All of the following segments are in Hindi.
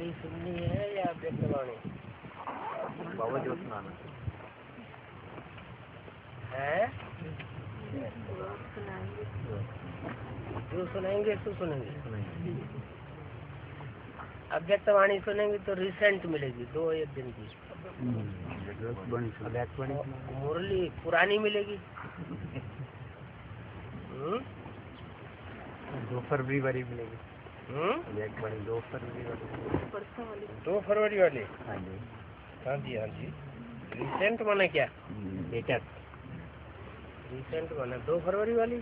यही सुननी है या अव्यक्तवाणी? बाबा जो सुनाना है, जो सुनेंगे सो सुनेंगे। अव्यक्तवाणी सुनेंगे तो रिसेंट मिलेगी 2-1 दिन की। मुरली पुरानी मिलेगी। 2 फरवरी वाली मिलेगी। 2 फरवरी वाली। हाँ जी, हाँ जी, हाँ जी। रिसेंट माने क्या? लेटेस्ट। रिसेंट माने 2 फरवरी वाली।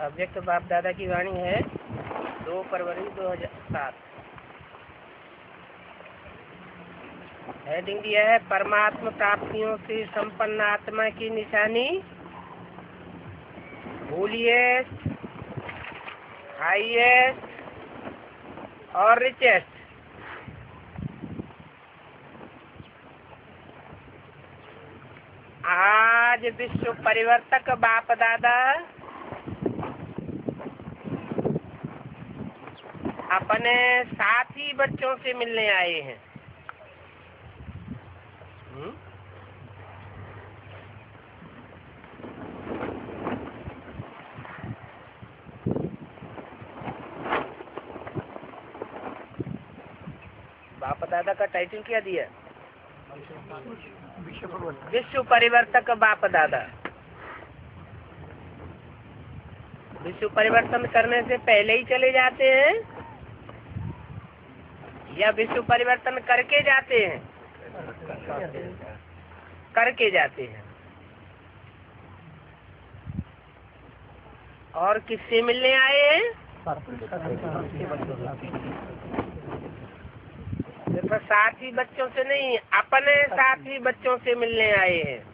अव्यक्त बाप दादा की वाणी है 2 फरवरी 2007। हेडिंग दिया है परमात्मा प्राप्तियों से संपन्न आत्मा की निशानी होलीएस्ट, हाईएस्ट और रिचेस्ट। आज विश्व परिवर्तक बाप दादा अपने साथी बच्चों से मिलने आए हैं। बाप दादा का टाइटल क्या दिया? विश्व परिवर्तक बाप दादा। विश्व परिवर्तन करने से पहले ही चले जाते हैं या विश्व परिवर्तन करके जाते हैं? करके जाते हैं। और किससे मिलने आए हैं? सिर्फ साथी बच्चों से नहीं, अपने साथी बच्चों से मिलने आए हैं।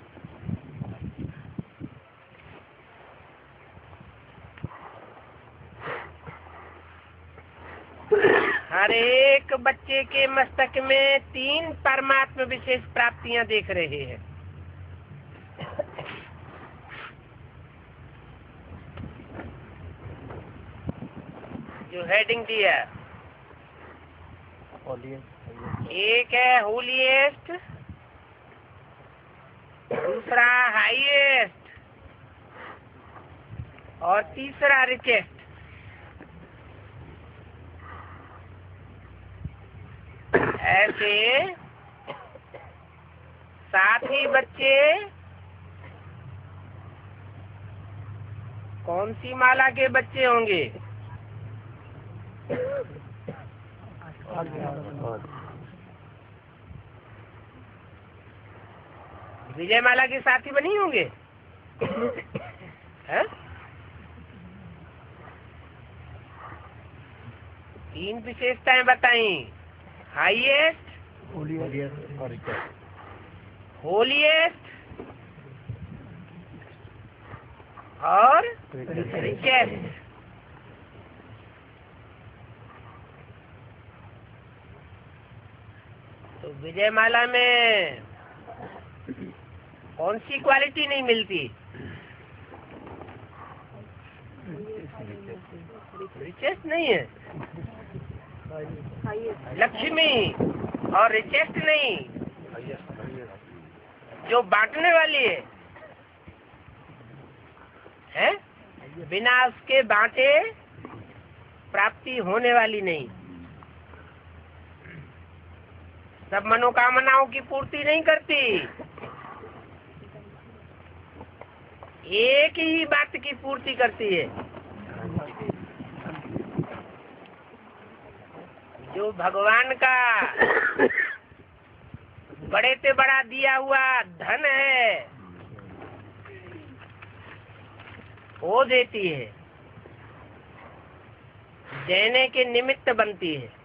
हर एक बच्चे के मस्तक में 3 परमात्मा विशेष प्राप्तियां देख रहे हैं। जो हेडिंग दिया, एक है होलीएस्ट, दूसरा हाईएस्ट और तीसरा रिचेस्ट। ऐसे साथी बच्चे कौन सी माला के बच्चे होंगे? विजय माला के साथी बनी होंगे। है? 3 विशेषताएं बताई, हाईएस्ट, होलीएस्ट और रिचेस्ट। तो विजय माला में कौन सी क्वालिटी नहीं मिलती? रिचेस्ट नहीं है, लक्ष्मी, और रिचेस्ट नहीं, जो बांटने वाली है, बिना उसके बांटे प्राप्ति होने वाली नहीं। सब मनोकामनाओं की पूर्ति नहीं करती, एक ही बात की पूर्ति करती है। जो भगवान का बड़े से बड़ा दिया हुआ धन है वो देती है, देने के निमित्त बनती है।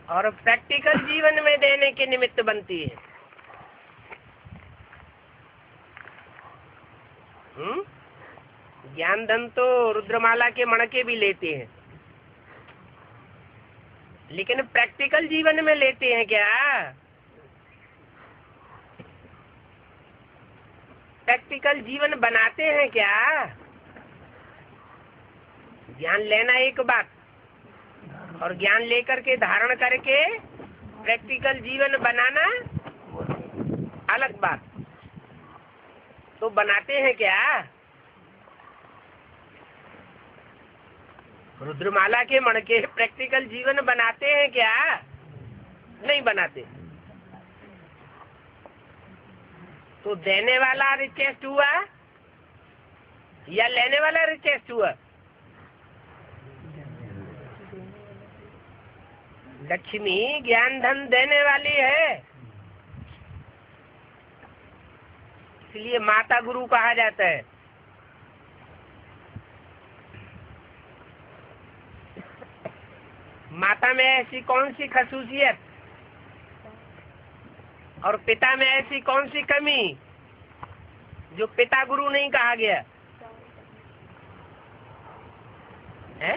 और प्रैक्टिकल जीवन में देने के निमित्त बनती है। ज्ञान धन तो रुद्रमाला के मणके भी लेते हैं, लेकिन प्रैक्टिकल जीवन में लेते हैं क्या? प्रैक्टिकल जीवन बनाते हैं क्या? ज्ञान लेना एक बात, और ज्ञान लेकर के धारण करके प्रैक्टिकल जीवन बनाना अलग बात। तो बनाते हैं क्या? रुद्रमाला के मणके प्रैक्टिकल जीवन बनाते हैं क्या? नहीं बनाते। तो देने वाला रिचेस्ट हुआ या लेने वाला रिचेस्ट हुआ? लक्ष्मी ज्ञान धन देने वाली है, इसलिए माता गुरु कहा जाता है। माता में ऐसी कौन सी खसूसियत और पिता में ऐसी कौन सी कमी जो पिता गुरु नहीं कहा गया है?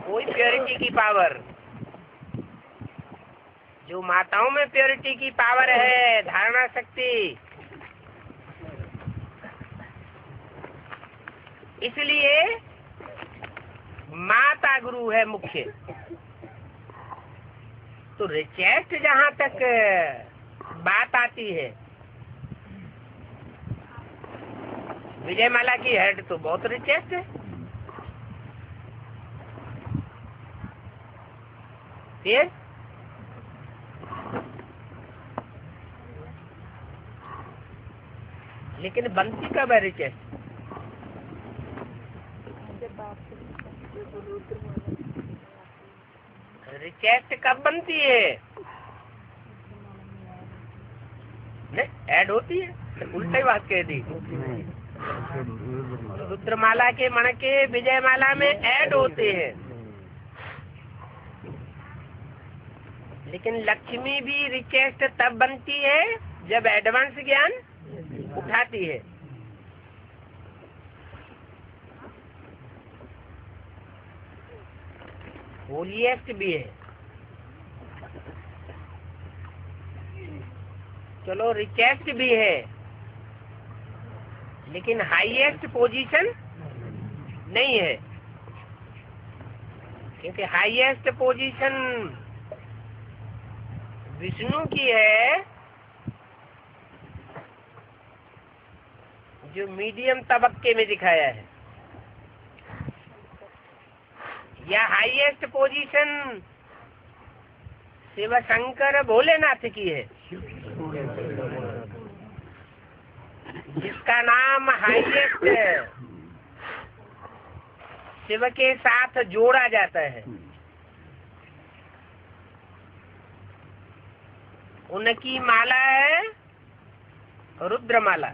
कोई प्योरिटी की पावर, जो माताओं में प्योरिटी की पावर है, धारणा शक्ति, इसलिए माता गुरु है मुख्य। तो रिचेस्ट जहाँ तक बात आती है, विजयमाला की हेड तो बहुत रिचेस्ट है। ये लेकिन बनती कब है रिचेस्ट? रिचेस्ट कब बनती है? नहीं ऐड होती है, उल्टा ही बात कह दी। रुद्रमाला के मणके विजयमाला में ऐड होते हैं, लेकिन लक्ष्मी भी रिचेस्ट तब बनती है जब एडवांस ज्ञान उठाती है। होलीएस्ट भी है। चलो रिचेस्ट भी है, लेकिन हाईएस्ट पोजीशन नहीं है, क्योंकि हाईएस्ट पोजीशन विष्णु की है, जो मीडियम तबक्के में दिखाया है, या हाईएस्ट पोजीशन शिव शंकर भोलेनाथ की है, जिसका नाम हाईएस्ट शिव के साथ जोड़ा जाता है। उनकी माला है रुद्रमाला।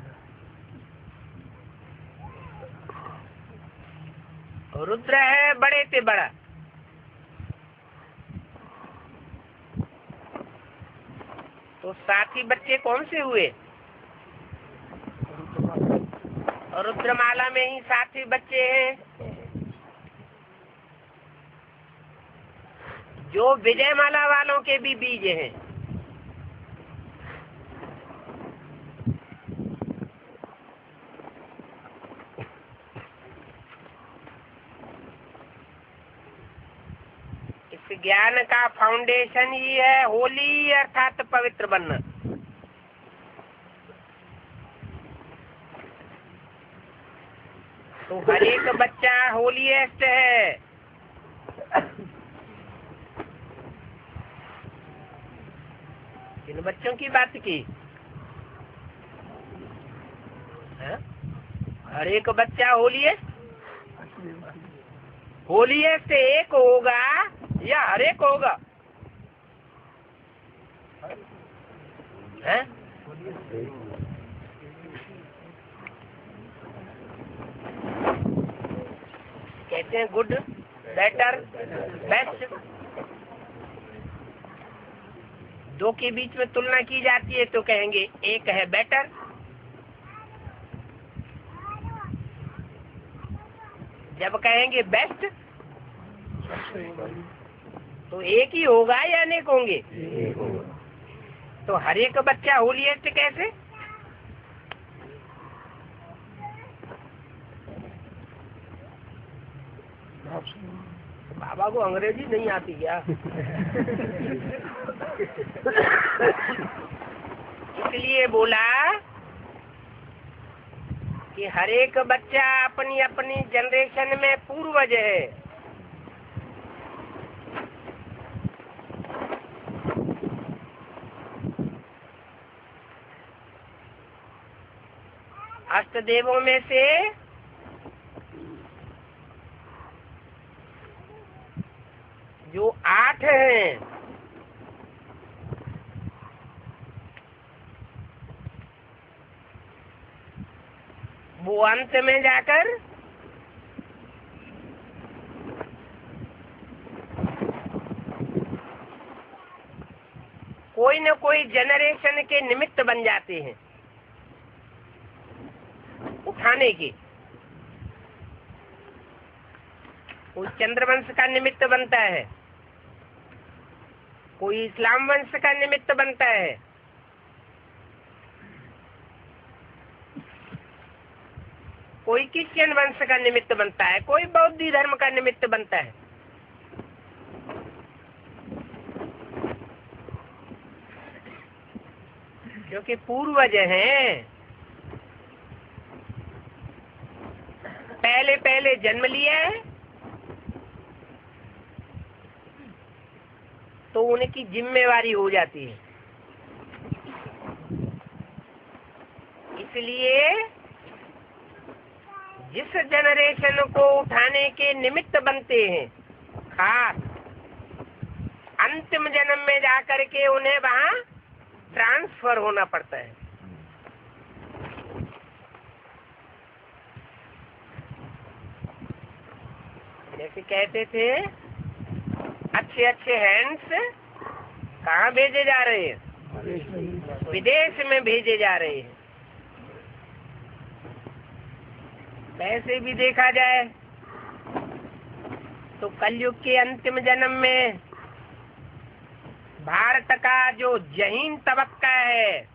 रुद्र है बड़े से बड़ा। तो साथी बच्चे कौन से हुए? रुद्रमाला में ही साथी बच्चे हैं, जो विजयमाला वालों के भी बीज हैं। ज्ञान का फाउंडेशन ही है होली, अर्थात पवित्र बनना। तो हर एक बच्चा होलीएस्ट है। किन बच्चों की बात की? हर एक बच्चा होलीएस्ट एक होगा या हर एक होगा? है? कहते हैं गुड, बेटर, बेस्ट। दो के बीच में तुलना की जाती है तो कहेंगे एक है बेटर जब कहेंगे बेस्ट तो एक ही होगा या अनेक होंगे? तो हर एक बच्चा होलीएस्ट कैसे? बाबा को अंग्रेजी नहीं आती क्या? इसलिए बोला कि हर एक बच्चा अपनी अपनी जनरेशन में पूर्वज है। अष्टदेवों में से जो 8 हैं, वो अंत में जाकर कोई न कोई जनरेशन के निमित्त बन जाते हैं उठाने के। कोई चंद्रवंश का निमित्त बनता है, कोई इस्लाम वंश का निमित्त बनता है, कोई क्रिश्चियन वंश का निमित्त बनता है, कोई बौद्ध धर्म का निमित्त बनता है। क्योंकि पूर्वज हैं, पहले पहले जन्म लिया है, तो उनकी जिम्मेवारी हो जाती है। इसलिए जिस जनरेशन को उठाने के निमित्त बनते हैं, खास अंतिम जन्म में जाकर के उन्हें वहां ट्रांसफर होना पड़ता है। जैसे कहते थे, अच्छे अच्छे हैंड्स कहाँ भेजे जा रहे हैं? विदेश में भेजे जा रहे हैं। वैसे भी देखा जाए तो कलयुग के अंतिम जन्म में भारत का जो जहीन तबक्का है,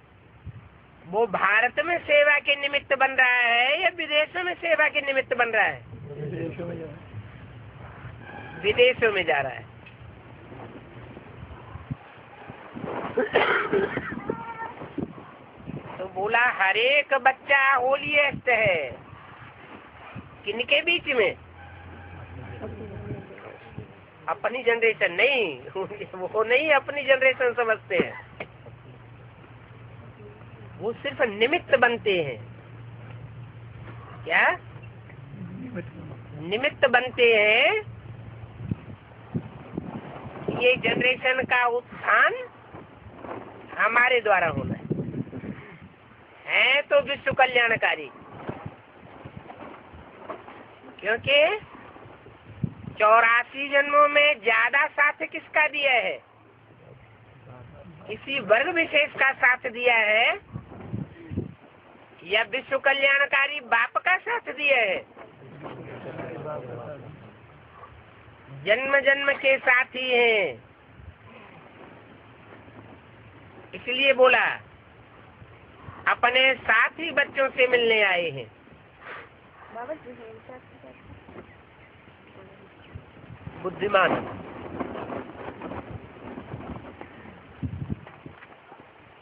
वो भारत में सेवा के निमित्त बन रहा है या विदेशों में सेवा के निमित्त बन रहा है? विदेशों में जा रहा है। तो बोला हर एक बच्चा होलीएस्ट है। किनके बीच में? अपनी जनरेशन नहीं, वो नहीं अपनी जनरेशन समझते हैं, वो सिर्फ निमित्त बनते हैं। क्या निमित्त बनते हैं? ये जनरेशन का उत्थान हमारे द्वारा होना है तो विश्व कल्याणकारी। क्योंकि 84 जन्मों में ज्यादा साथ किसका दिया है? किसी वर्ग विशेष का साथ दिया है या विश्व कल्याणकारी बाप का साथ दिया है? जन्म जन्म के साथी हैं। इसलिए बोला अपने साथी बच्चों से मिलने आए हैं। बुद्धिमान।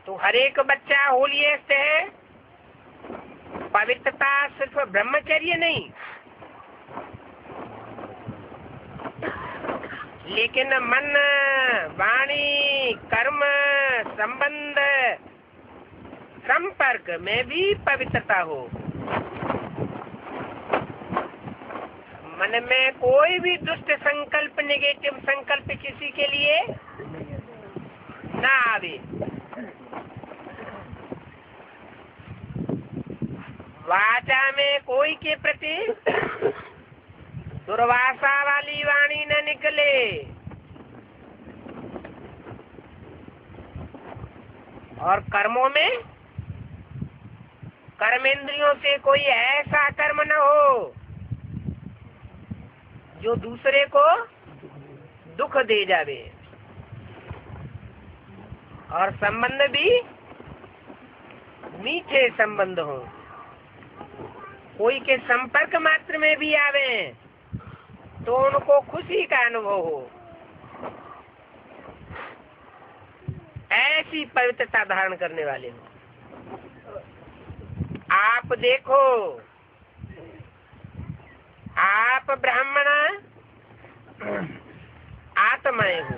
तो हर एक बच्चा होलीएस्ट है। पवित्रता सिर्फ ब्रह्मचर्य नहीं, लेकिन मन, वाणी, कर्म, संबंध, संपर्क में भी पवित्रता हो। मन में कोई भी दुष्ट संकल्प, नेगेटिव संकल्प किसी के लिए ना आवे। वाचा में कोई के प्रति दुर्वासा वाली वाणी न निकले। और कर्मों में कर्मेंद्रियों से कोई ऐसा कर्म न हो जो दूसरे को दुख दे जावे, और संबंध भी मीठे संबंध हो, कोई के संपर्क मात्र में भी आवे तो उनको खुशी का अनुभव हो, ऐसी पवित्रता धारण करने वाले हो। आप देखो, आप ब्राह्मण आत्माएं हो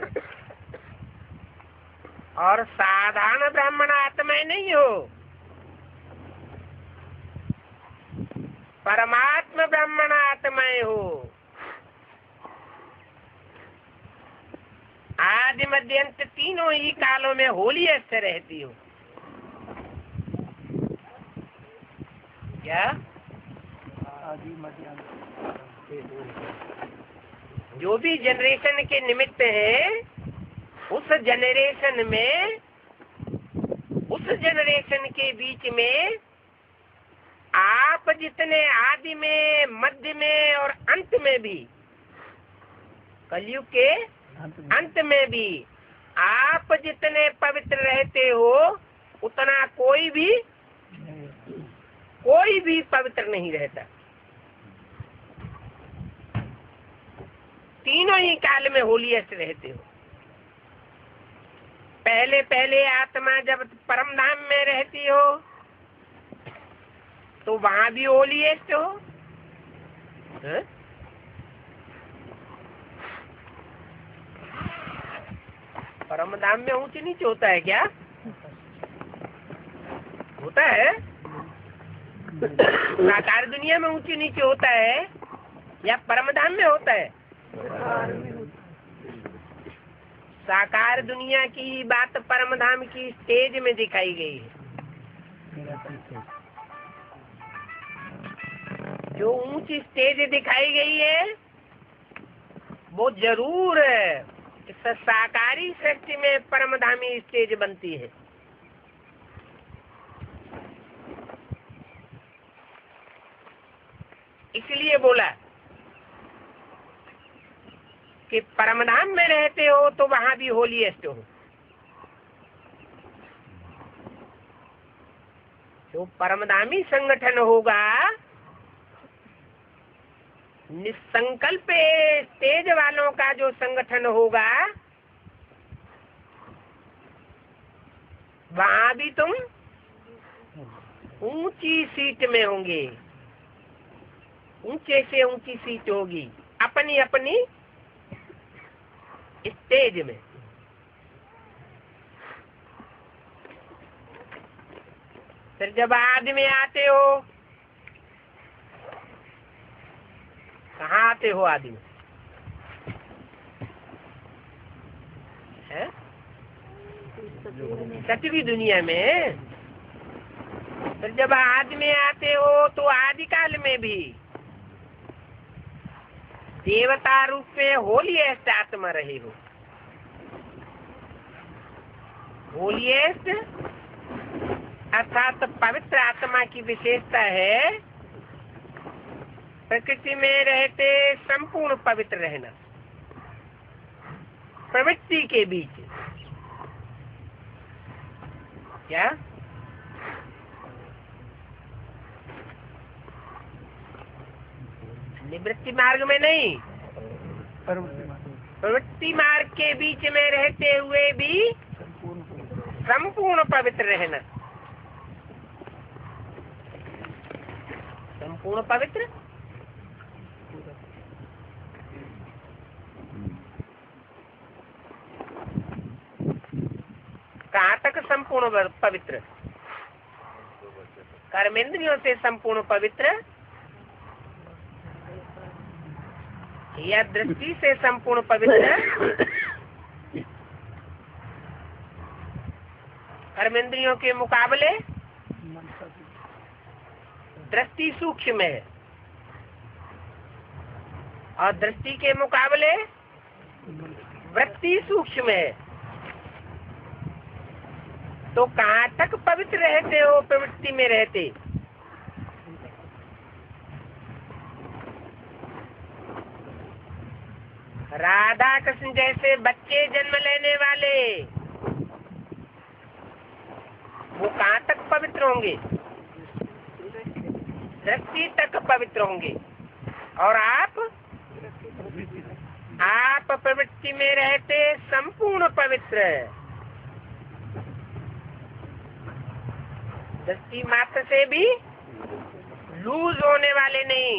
और साधारण ब्राह्मण आत्माएं नहीं हो, परमात्मा ब्राह्मण आत्माएं हो। आदि मध्य अंत तीनों ही कालों में होली से रहती हो। क्या आदि मध्य जो भी जनरेशन के निमित्त है, उस जनरेशन में, उस जनरेशन के बीच में आप जितने आदि में, मध्य में और अंत में भी, कलयुग के अंत में भी आप जितने पवित्र रहते हो, उतना कोई भी पवित्र नहीं रहता। तीनों ही काल में होलीएस्ट रहते हो। पहले आत्मा जब परम धाम में रहती हो तो वहां भी होलीएस्ट हो। परम धाम में ऊंच नीच होता है क्या? होता है। साकार दुनिया में ऊंच नीचे होता है या परम धाम में होता है? साकार दुनिया की बात परम धाम की स्टेज में दिखाई गई है। जो ऊंची स्टेज दिखाई गई है वो जरूर इस साकारी सृष्टि में परमधामी स्टेज बनती है। इसलिए बोला कि परमधाम में रहते हो तो वहां भी होलीएस्ट हो। जो परमधामी संगठन होगा, निसंकल्प तेज वालों का जो संगठन होगा, वहां भी तुम ऊंची सीट में होंगे, ऊंचे से ऊंची सीट होगी अपनी अपनी स्टेज में। फिर जब आदि में आते हो, कहाँ आते हो आदि में? सतवीं दुनिया में। फिर जब आदि में आते हो तो आदि काल में भी देवता रूप में होलीएस्ट आत्मा रहे हो। होलीएस्ट अर्थात पवित्र आत्मा की विशेषता है प्रकृति में रहते संपूर्ण पवित्र रहना, प्रवृत्ति के बीच। क्या निवृत्ति मार्ग में नहीं, प्रवृत्ति मार्ग के बीच में रहते हुए भी संपूर्ण पवित्र रहना। संपूर्ण पवित्र कहाँ तक संपूर्ण पवित्र? कर्मेंद्रियों से संपूर्ण पवित्र या दृष्टि से संपूर्ण पवित्र? कर्मेंद्रियों के मुकाबले दृष्टि सूक्ष्म है और दृष्टि के मुकाबले वृत्ति सूक्ष्म है। तो कहाँ तक पवित्र रहते हो प्रवृत्ति में रहते? राधा कृष्ण जैसे बच्चे जन्म लेने वाले वो कहाँ तक पवित्र होंगे? सृष्टि तक पवित्र होंगे। और आप प्रवृत्ति में रहते संपूर्ण पवित्र, दृष्टि मात्र से भी लूज होने वाले नहीं।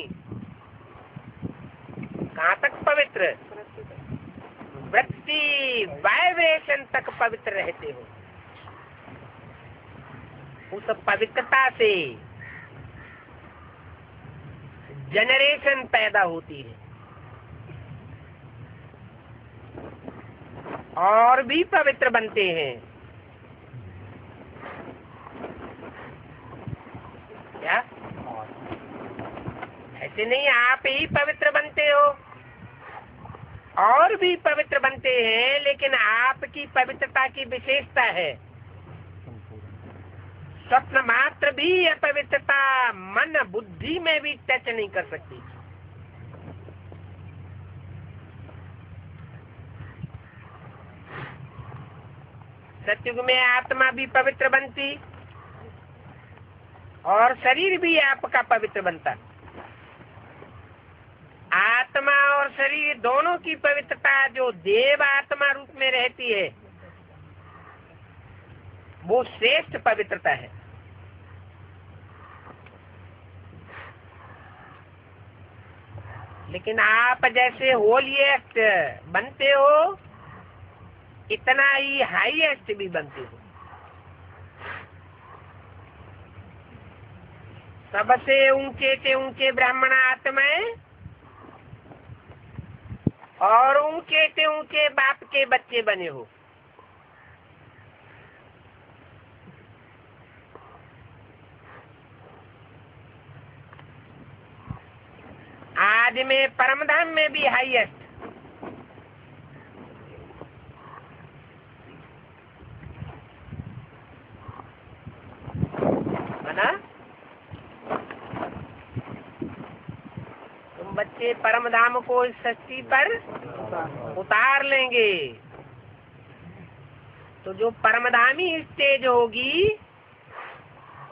कहाँ तक पवित्र? वृत्ति वाइब्रेशन तक पवित्र रहते हो। उस पवित्रता से जनरेशन पैदा होती है और भी पवित्र बनते हैं। क्या ऐसे नहीं आप ही पवित्र बनते हो, और भी पवित्र बनते हैं, लेकिन आपकी पवित्रता की विशेषता है स्वप्न मात्र भी अपवित्रता मन बुद्धि में भी टच नहीं कर सकती। सत्युग में आत्मा भी पवित्र बनती और शरीर भी आपका पवित्र बनता। आत्मा और शरीर दोनों की पवित्रता जो देव आत्मा रूप में रहती है वो श्रेष्ठ पवित्रता है। लेकिन आप जैसे होलीएस्ट बनते हो इतना ही हाईएस्ट भी बनते हो। सबसे ऊंचे से ऊंचे ब्राह्मण आत्माएं और ऊंचे से ऊंचे बाप के बच्चे बने हो। आज में परमधाम में भी हाईएस्ट बना। तुम बच्चे परमधाम को इस सृष्टि पर उतार लेंगे तो जो परमधामी स्टेज होगी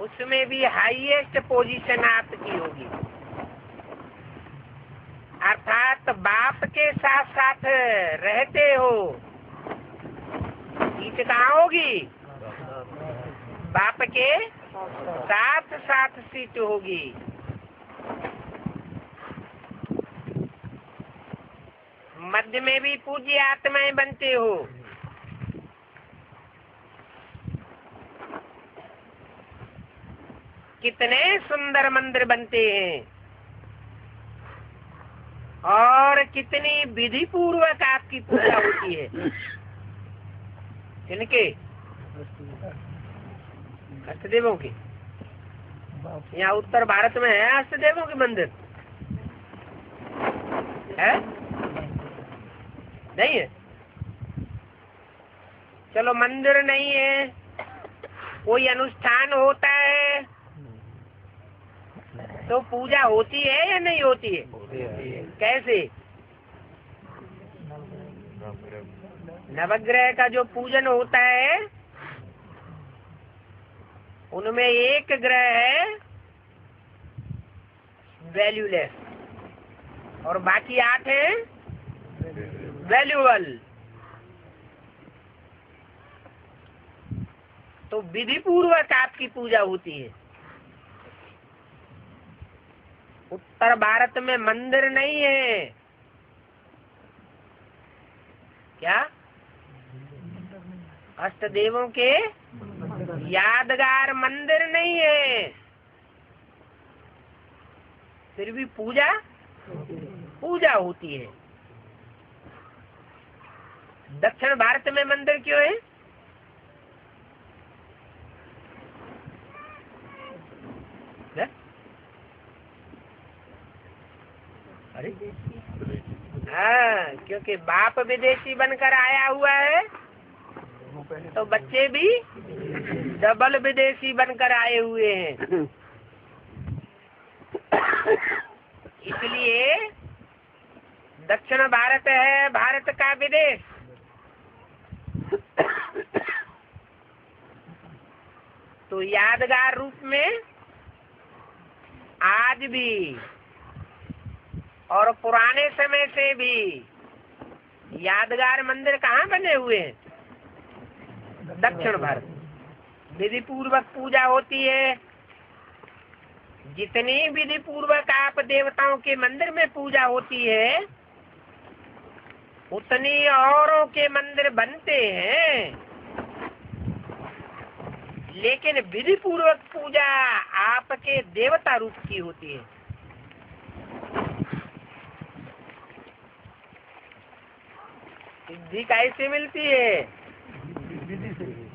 उसमें भी हाईएस्ट पोजीशन आपकी होगी। अर्थात बाप के साथ साथ रहते हो। सीट कहाँ होगी? बाप के साथ साथ सीट होगी। मध्य में भी पूज्य आत्माएं बनते हो। कितने सुंदर मंदिर बनते हैं और कितनी विधि पूर्वक आपकी पूजा होती है। किनके? अष्टदेवों के। यहाँ उत्तर भारत में है अष्टदेवों के मंदिर है? नहीं है? चलो मंदिर नहीं है, कोई अनुष्ठान होता है तो पूजा होती है या नहीं होती है? कैसे? नवग्रह का जो पूजन होता है उनमें एक ग्रह है वैल्यूलेस और बाकी 8 है वैल्यूअल। तो विधि पूर्वक आपकी पूजा होती है। उत्तर भारत में मंदिर नहीं है। क्या? अष्टदेवों के यादगार मंदिर नहीं है, फिर भी पूजा होती है। दक्षिण भारत में मंदिर क्यों है? अरे हाँ, क्योंकि बाप विदेशी बनकर आया हुआ है तो बच्चे भी डबल विदेशी बनकर आए हुए हैं। इसलिए दक्षिण भारत है भारत का विदेश। तो यादगार रूप में आज भी और पुराने समय से भी यादगार मंदिर कहाँ बने हुए हैं? दक्षिण भारत। विधि पूर्वक पूजा होती है। जितनी विधि पूर्वक आप देवताओं के मंदिर में पूजा होती है, उतनी औरों के मंदिर बनते हैं, लेकिन विधि पूर्वक पूजा आपके देवता रूप की होती है। सिद्धि कैसे मिलती है?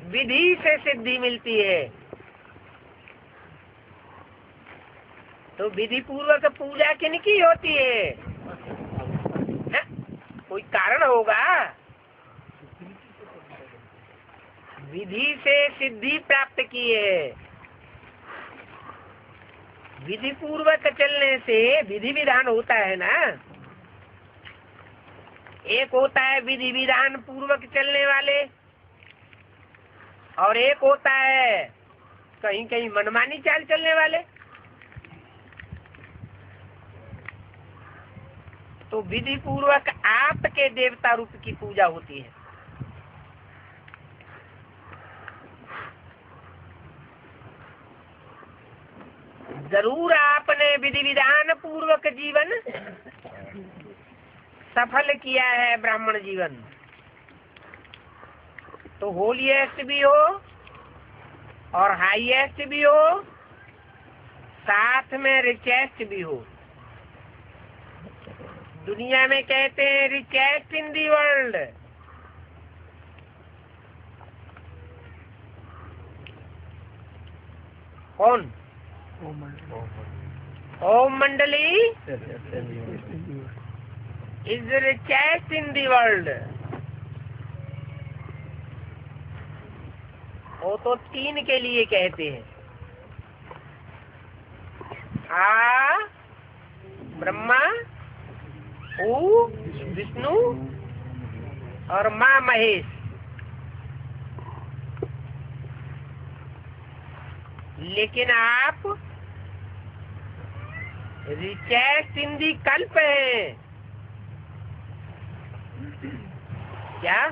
विधि से सिद्धि मिलती है। तो विधि पूर्वक पूजा किनकी होती है? कोई कारण होगा। विधि से सिद्धि प्राप्त की है। विधि पूर्वक चलने से विधि विधान होता है ना। एक होता है विधि विधान पूर्वक चलने वाले, और एक होता है कहीं कहीं मनमानी चाल चलने वाले। तो विधि पूर्वक आपके देवता रूप की पूजा होती है। जरूर आपने विधि विधान पूर्वक जीवन सफल किया है, ब्राह्मण जीवन। तो होलीएस्ट भी हो और हाईएस्ट भी हो, साथ में रिचेस्ट भी हो। दुनिया में कहते हैं रिचेस्ट इन दी वर्ल्ड। कौन? ओम मंडली is richest in the world. वो तो तीन के लिए कहते हैं। आ ब्रह्मा, ऊ विष्णु और माँ महेश। लेकिन आप रिचेस्ट इन दी कल्प है। क्या?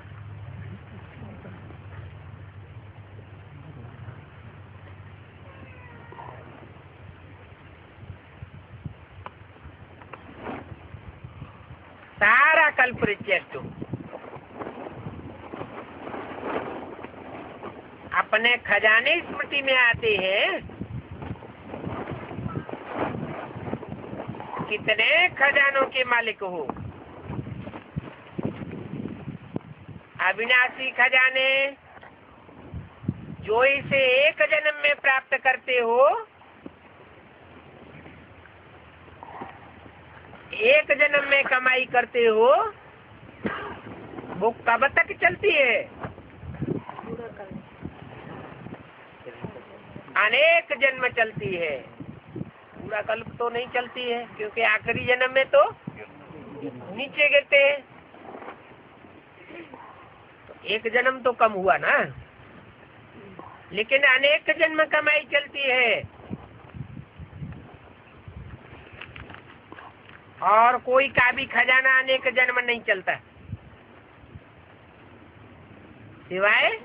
सारा कल्प रिचेस्ट हो। अपने खजाने स्मृति में आते हैं। कितने खजानों के मालिक हो? अविनाशी खजाने जो इसे एक जन्म में प्राप्त करते हो, एक जन्म में कमाई करते हो, वो कब तक चलती है? अनेक जन्म चलती है। पूरा कल्प तो नहीं चलती है, क्योंकि आखिरी जन्म में तो नीचे गिरते हैं। तो एक जन्म तो कम हुआ ना, लेकिन अनेक जन्म कमाई चलती है। और कोई का भी खजाना अनेक जन्म नहीं चलता, सिवाय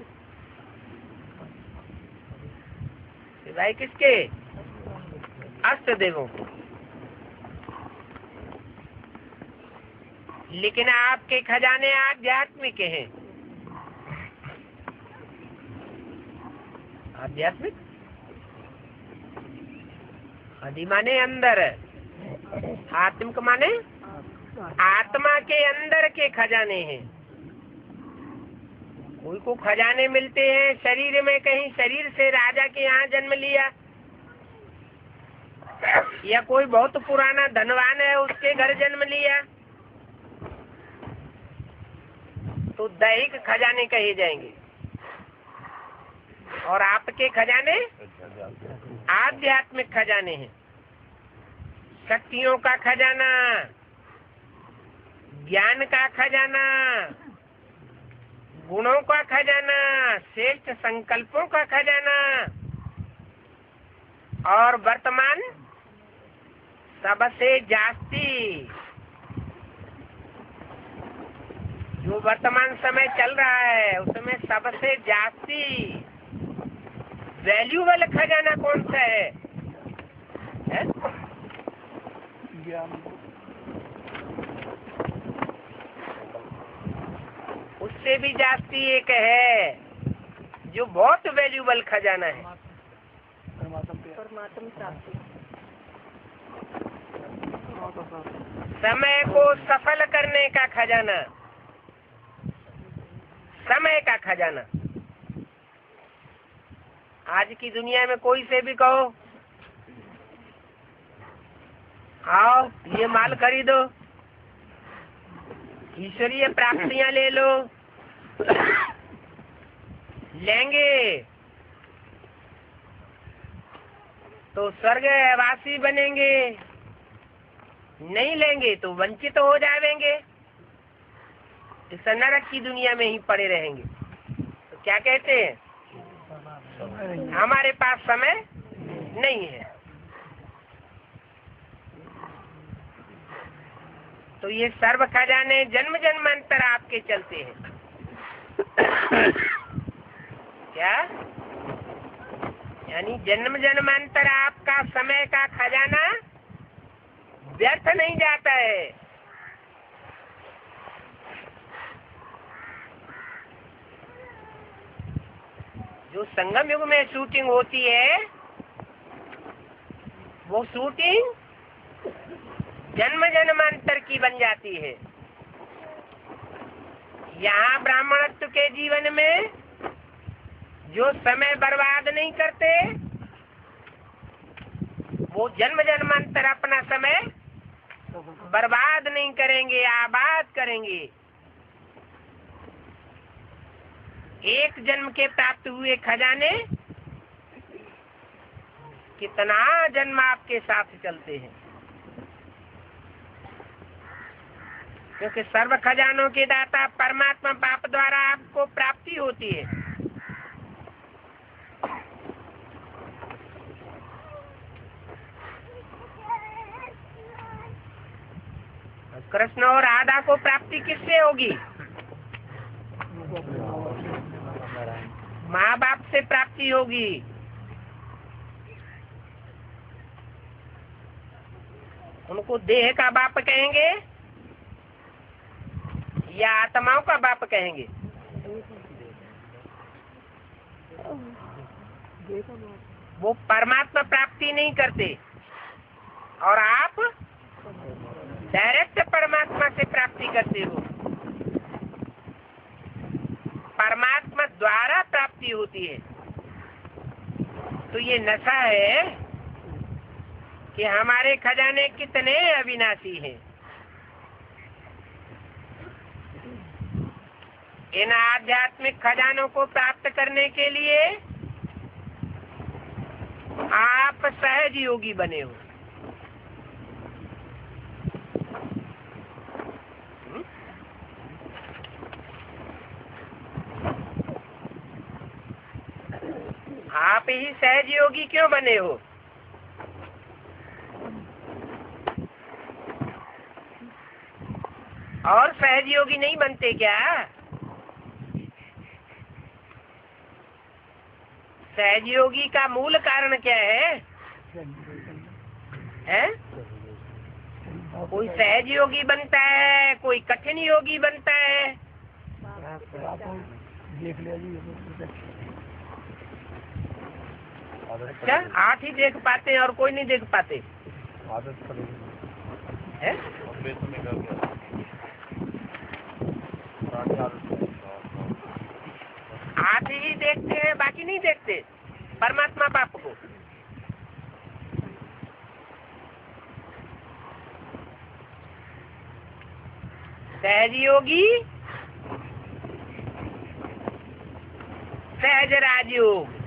किसके? अष्ट देवों को। लेकिन आपके खजाने आध्यात्मिक हैं। आध्यात्मिक आदि माने अंदर, आत्मिक माने आत्मा के अंदर के खजाने हैं। कोई को खजाने मिलते हैं शरीर में, कहीं शरीर से राजा के यहाँ जन्म लिया, या कोई बहुत पुराना धनवान है उसके घर जन्म लिया, तो दैहिक खजाने कहे जाएंगे। और आपके खजाने आध्यात्मिक खजाने हैं। शक्तियों का खजाना, ज्ञान का खजाना, गुणों का खजाना, श्रेष्ठ संकल्पों का खजाना, और वर्तमान सबसे जास्ती जो वर्तमान समय चल रहा है उसमें सबसे जास्ती वैल्यूएबल खजाना कौन सा है? ज्ञान। उससे भी जास्ती एक है जो बहुत वैल्यूएबल खजाना है, परमात्म प्राप्ति। समय को सफल करने का खजाना, समय का खजाना। आज की दुनिया में कोई से भी कहो आओ ये माल खरीदो, ईश्वरीय प्राप्तियां ले लो, लेंगे तो स्वर्गवासी बनेंगे, नहीं लेंगे तो वंचित हो जाएंगे, इस नरक की दुनिया में ही पड़े रहेंगे। तो क्या कहते हैं? हमारे पास समय नहीं है। तो ये सर्व खजाने जन्म जन्मांतर आपके चलते हैं। क्या? यानी जन्म जन्मांतर आपका समय का खजाना व्यर्थ नहीं जाता है। जो संगम युग में शूटिंग होती है वो शूटिंग जन्म जन्मांतर की बन जाती है। यहाँ ब्राह्मणत्व के जीवन में जो समय बर्बाद नहीं करते वो जन्म जन्मांतर अपना समय बर्बाद नहीं करेंगे, आबाद करेंगे। एक जन्म के प्राप्त हुए खजाने कितना जन्म आपके साथ चलते हैं, क्योंकि सर्व खजानों के दाता परमात्मा बाप द्वारा आपको प्राप्ति होती है। कृष्ण और राधा को प्राप्ति किससे होगी? माँ बाप से प्राप्ति होगी। उनको देह का बाप कहेंगे या आत्माओं का बाप कहेंगे? वो परमात्मा प्राप्ति नहीं करते और आप डायरेक्ट परमात्मा से प्राप्ति करते हो। परमात्मा द्वारा प्राप्ति होती है। तो ये नशा है कि हमारे खजाने कितने अविनाशी हैं। इन आध्यात्मिक खजानों को प्राप्त करने के लिए आप सहज योगी बने हो। आप ही सहज योगी क्यों बने हो? और सहज योगी नहीं बनते क्या? सहज योगी का मूल कारण क्या है? कोई सहज योगी बनता है, कोई कठिन योगी बनता है। अच्छा, 8 ही देख पाते हैं और कोई नहीं देख पाते है? 8 ही देखते हैं, बाकी नहीं देखते परमात्मा बाप को। सहज योगी, सहज राजयोग,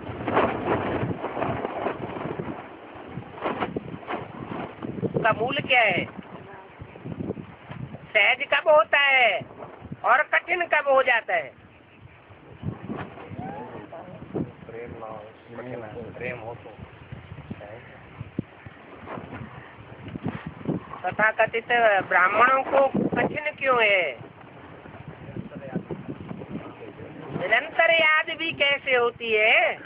का मूल क्या है? सहज कब होता है और कठिन कब हो जाता है? प्रेम ना हो, कठिन है, प्रेम हो तो तथाकथित ब्राह्मणों को कठिन क्यों है? निरंतर याद भी कैसे होती है?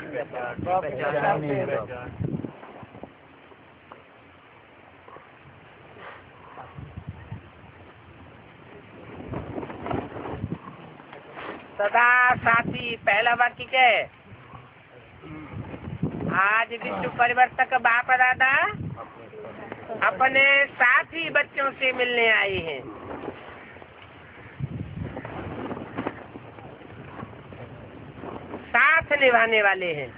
सदा साथी, पहला वाक्य क्या है? आज विश्व परिवर्तक बाप दादा अपने साथी बच्चों से मिलने आए हैं। साथ निभाने वाले हैं।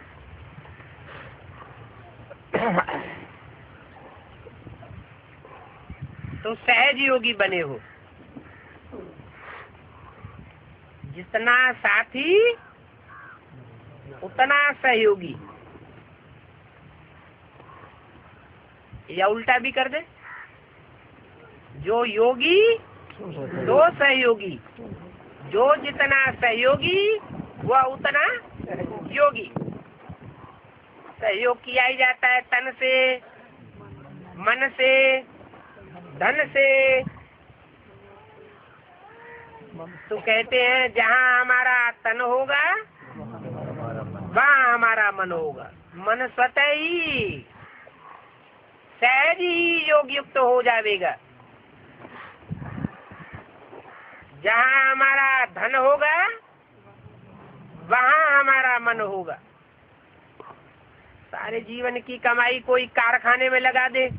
तो सहज योगी बने हो। जितना साथी उतना सहयोगी, या उल्टा भी कर दे, जो योगी तो सहयोगी, जो जितना सहयोगी वह उतना योगी। सहयोग किया ही जाता है तन से, मन से, धन से। तो कहते हैं जहाँ हमारा तन होगा वहाँ हमारा मन होगा। मन स्वतः ही सहज ही योग युक्त हो जाएगा। जहाँ हमारा धन होगा वहाँ हमारा मन होगा। सारे जीवन की कमाई कोई कारखाने में लगा दे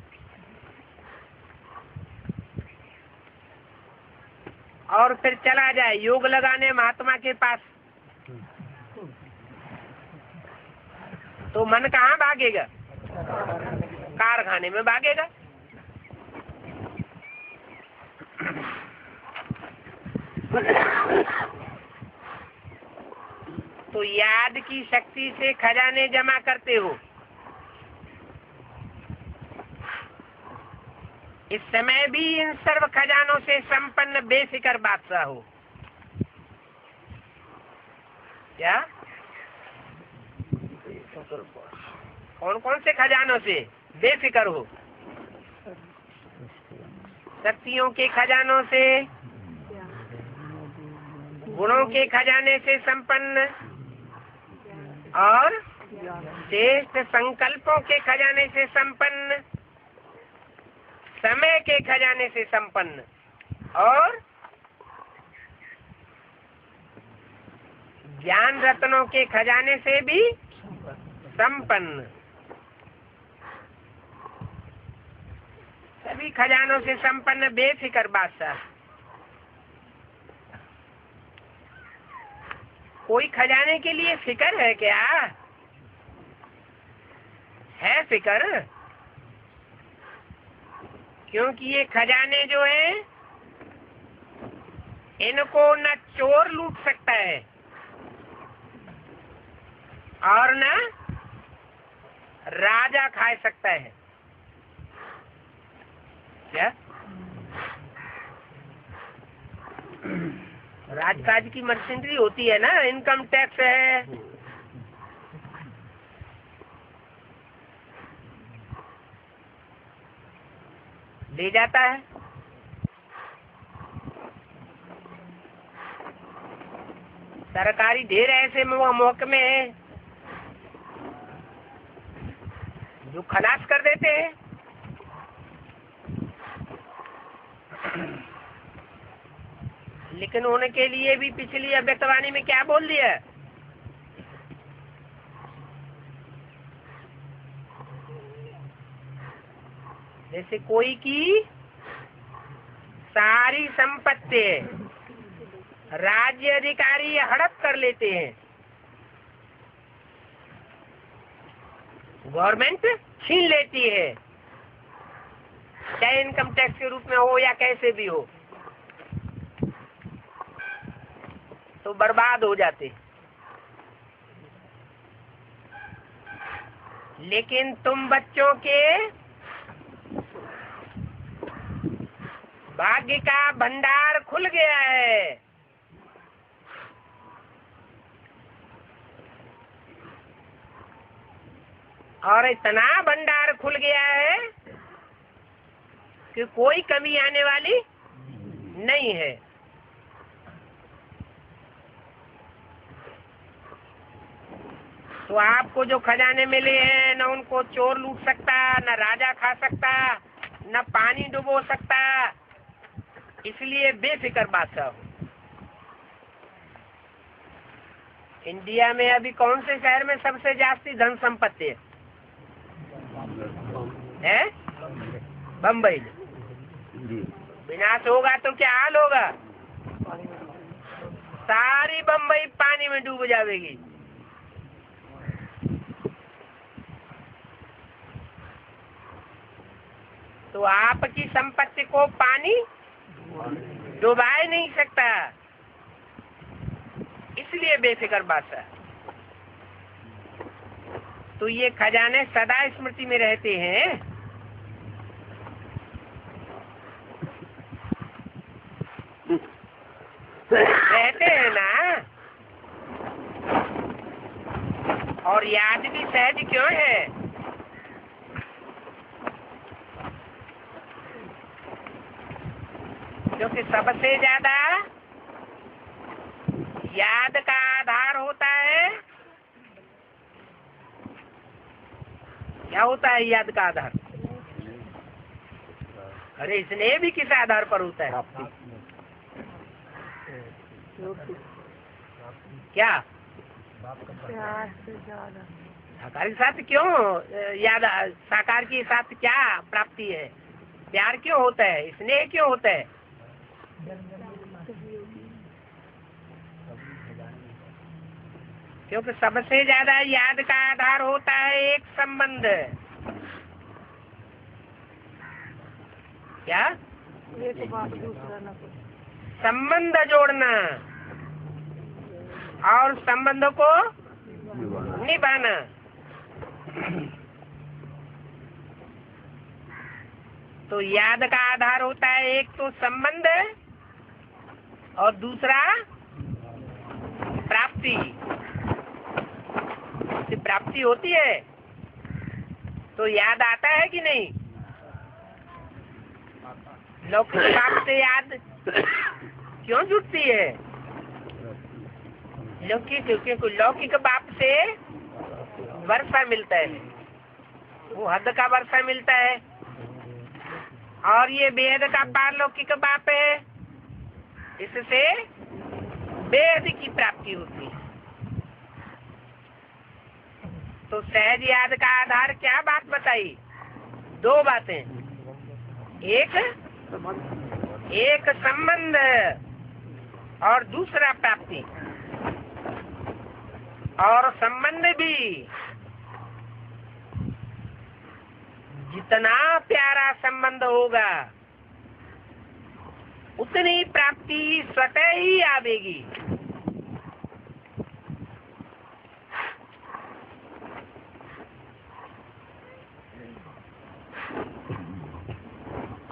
और फिर चला जाए योग लगाने महात्मा के पास, तो मन कहाँ भागेगा? कारखाने में भागेगा। तो याद की शक्ति से खजाने जमा करते हो। इस समय भी इन सर्व खजानों से संपन्न बेफिक्र बादशाह हो। क्या? कौन कौन से खजानों से बेफिक्र हो? शक्तियों के खजानों से, गुणों के खजाने से संपन्न, और श्रेष्ठ संकल्पों के खजाने से संपन्न, समय के खजाने से संपन्न, और ज्ञान रत्नों के खजाने से भी संपन्न। सभी खजानों से संपन्न बेफिक्र बादशाह। कोई खजाने के लिए फिक्र है क्या? है फिक्र? क्योंकि ये खजाने जो है इनको न चोर लूट सकता है और न राजा खा सकता है। क्या? राजकाज की मशीनरी होती है ना, इनकम टैक्स है, ले जाता है। सरकारी ढेर ऐसे महकमे हैं जो खलास कर देते हैं। लेकिन उनके लिए भी पिछली अभ्यर्थवाणी में क्या बोल दिया? जैसे कोई की सारी संपत्ति राज्य अधिकारी हड़प कर लेते हैं, गवर्नमेंट छीन लेती है, चाहे इनकम टैक्स के रूप में हो या कैसे भी हो, तो बर्बाद हो जाते। लेकिन तुम बच्चों के भाग्य का भंडार खुल गया है। और इतना भंडार खुल गया है कि कोई कमी आने वाली नहीं है। तो आपको जो खजाने मिले हैं, न उनको चोर लूट सकता, न राजा खा सकता, न पानी डुबो सकता, इसलिए बेफिक्र बादशाह हो। इंडिया में अभी कौन से शहर में सबसे जास्ती धन संपत्ति है? बम्बई में। विनाश होगा तो क्या हाल होगा? सारी बम्बई पानी में डूब जाएगी। तो आपकी संपत्ति को पानी डुबा नहीं सकता, इसलिए बेफिक्र बादशाह। तो ये खजाने सदा स्मृति में रहते हैं। रहते हैं ना। और याद भी सहज क्यों है? क्योंकि सबसे ज्यादा याद का आधार होता है। क्या होता है याद का आधार? अरे स्नेह भी किस आधार पर होता है? क्या साकार के साथ क्यों याद? साकार के साथ क्या प्राप्ति है? प्यार क्यों होता है? स्नेह क्यों होता है? क्योंकि सबसे ज्यादा याद का आधार होता है एक संबंध। क्या? संबंध जोड़ना और संबंध को निभाना। तो याद का आधार होता है एक तो संबंध और दूसरा प्राप्ति। प्राप्ति होती है तो याद आता है कि नहीं? लौकिक बाप से याद क्यों जुटती है? लौकिक बाप से वर्षा मिलता है, वो हद का वर्षा मिलता है। और ये बेहद का पारलौकिक बाप है, इससे बेहद की प्राप्ति होती है। तो सहज याद का आधार क्या बात बताई? दो बातें, एक संबंध और दूसरा प्राप्ति। और संबंध भी जितना प्यारा संबंध होगा उतनी प्राप्ति स्वतः ही आवेगी।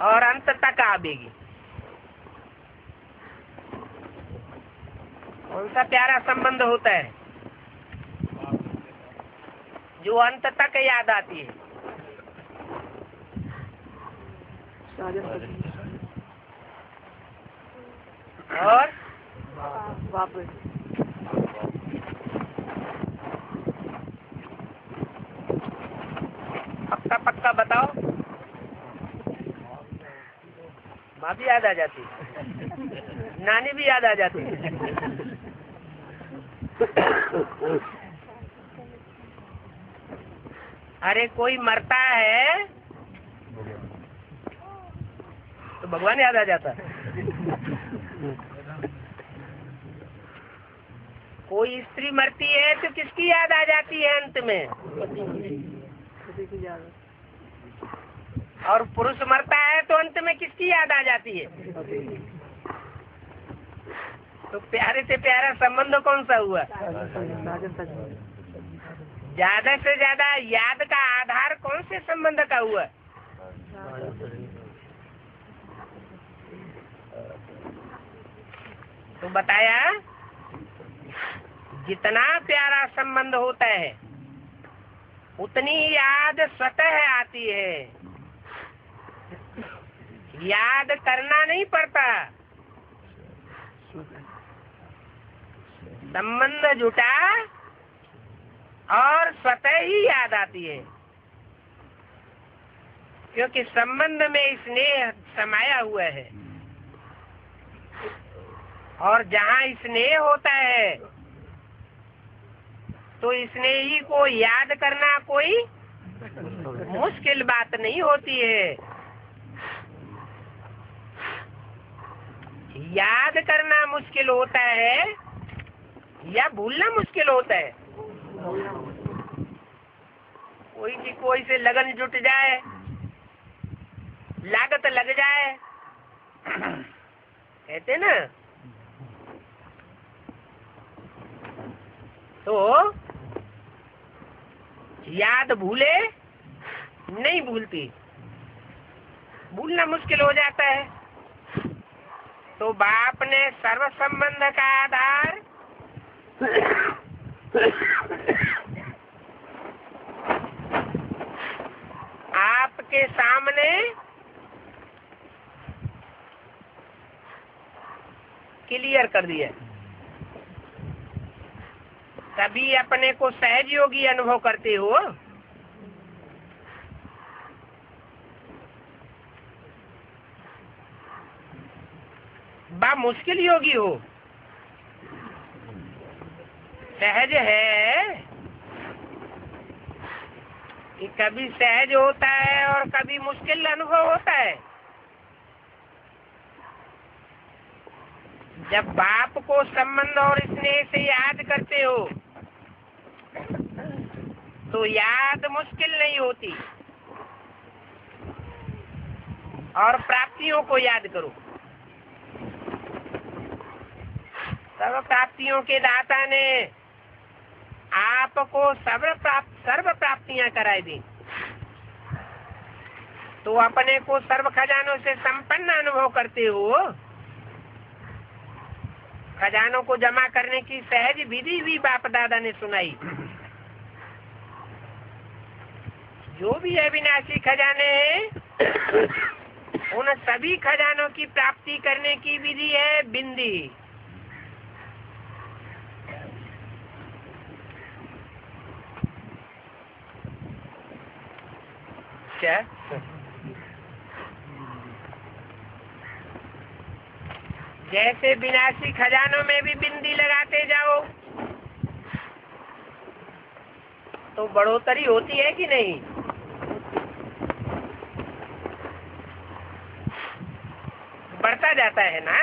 और अंत तक आवेगी। कौन सा प्यारा संबंध होता है जो अंत तक याद आती है? और पक्का बताओ। माँ भी याद आ जाती, नानी भी याद आ जाती। अरे कोई मरता है तो भगवान याद आ जाता। कोई स्त्री मरती है तो किसकी याद आ जाती है अंत में? और पुरुष मरता है तो अंत में किसकी याद आ जाती है? तो प्यारे से प्यारा संबंध कौन सा हुआ? ज्यादा से ज्यादा याद का आधार कौन से संबंध का हुआ? तो बताया जितना प्यारा संबंध होता है उतनी याद स्वतः आती है, याद करना नहीं पड़ता। संबंध जुटा और स्वतः ही याद आती है, क्योंकि संबंध में स्नेह समाया हुआ है। और जहाँ स्नेह होता है तो स्नेही को याद करना कोई मुश्किल बात नहीं होती है। याद करना मुश्किल होता है या भूलना मुश्किल होता है। कोई की कोई से लगन जुट जाए, लागत लग जाए, कहते ना, तो याद भूले नहीं भूलती, भूलना मुश्किल हो जाता है। तो बाप ने सर्व संबंध का आधार आपके सामने क्लियर कर दिया। कभी अपने को सहज योगी अनुभव करते हो? बा मुश्किल योगी हो? सहज है कि कभी सहज होता है और कभी मुश्किल अनुभव होता है। जब बाप को संबंध और स्नेह से याद करते हो तो याद मुश्किल नहीं होती। और प्राप्तियों को याद करो। सर्व प्राप्तियों के दाता ने आपको सर्व प्राप्तियां कराई दी, तो अपने को सर्व खजानों से संपन्न अनुभव करते हो। खजानों को जमा करने की सहज विधि भी बाप दादा ने सुनाई। जो भी अविनाशी खजाने हैं उन सभी खजानों की प्राप्ति करने की विधि है बिंदी। क्या जैसे विनाशी खजानों में भी बिंदी लगाते जाओ तो बढ़ोतरी होती है कि नहीं? बढ़ता जाता है ना।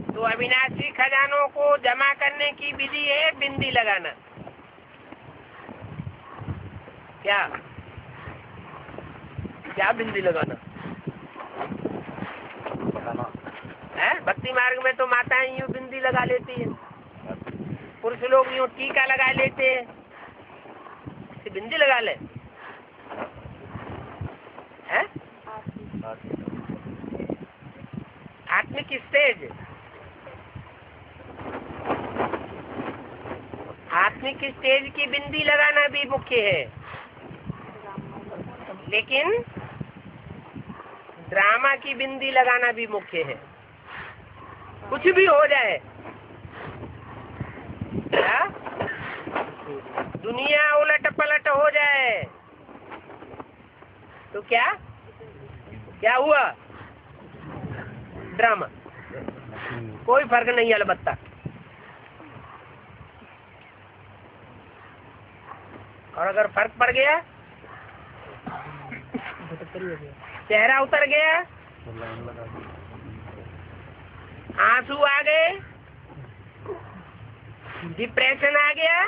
तो अविनाशी खजानों को जमा करने की विधि है बिंदी लगाना। क्या क्या बिंदी लगाना है? भक्ति मार्ग में तो माताएं यूं बिंदी लगा लेती है, पुरुष लोग यूं टीका लगा लेते हैं। बिंदी लगा ले है? आत्मिक स्टेज, आत्मिक स्टेज की बिंदी लगाना भी मुख्य है, लेकिन ड्रामा की बिंदी लगाना भी मुख्य है। कुछ भी हो जाए, क्या दुनिया उलट पलट हो जाए तो क्या क्या हुआ? ड्रामा, कोई फर्क नहीं है अलबत्ता। और अगर फर्क पड़ गया, चेहरा उतर गया, आंसू आ गए, डिप्रेशन आ गया,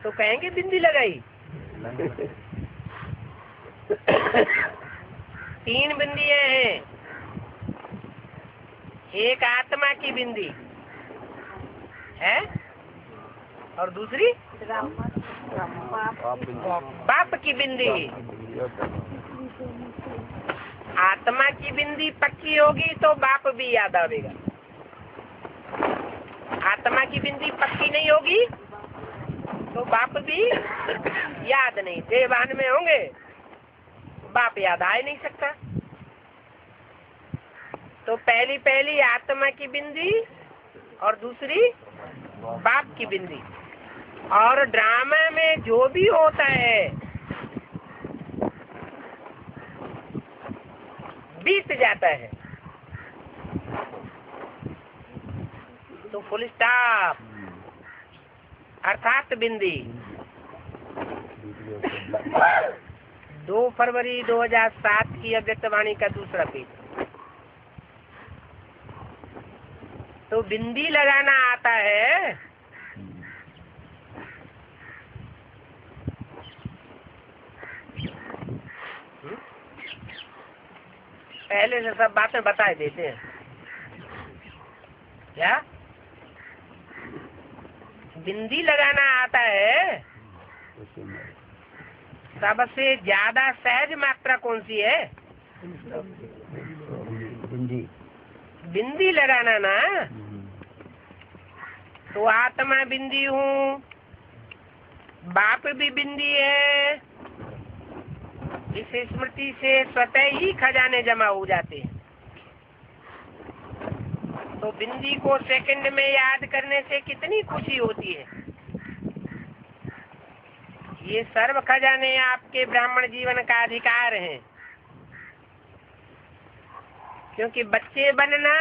तो कहेंगे बिंदी लगाई। 3 बिंदियां हैं। एक आत्मा की बिंदी है और दूसरी बाप की बिंदी। आत्मा की बिंदी पक्की होगी तो बाप भी याद आवेगा। आत्मा की बिंदी पक्की नहीं होगी तो बाप भी याद नहीं। देवान में होंगे, बाप याद आ ही नहीं सकता। तो पहली आत्मा की बिंदी और दूसरी बाप की बिंदी। और ड्रामा में जो भी होता है बीत जाता है, तो फुल स्टॉप अर्थात बिंदी। 2 फरवरी 2007 की अव्यक्तवाणी का दूसरा पेज। तो बिंदी लगाना आता है, पहले से सब बातें बता देते हैं क्या? बिंदी लगाना आता है। सबसे ज्यादा सहज मात्रा कौन सी है? बिंदी लगाना ना। तो आत्मा बिंदी हूँ, बाप भी बिंदी है। इस स्मृति से स्वतः ही खजाने जमा हो जाते हैं। तो बिंदी को सेकंड में याद करने से कितनी खुशी होती है। ये सर्व खजाने आपके ब्राह्मण जीवन का अधिकार हैं। क्योंकि बच्चे बनना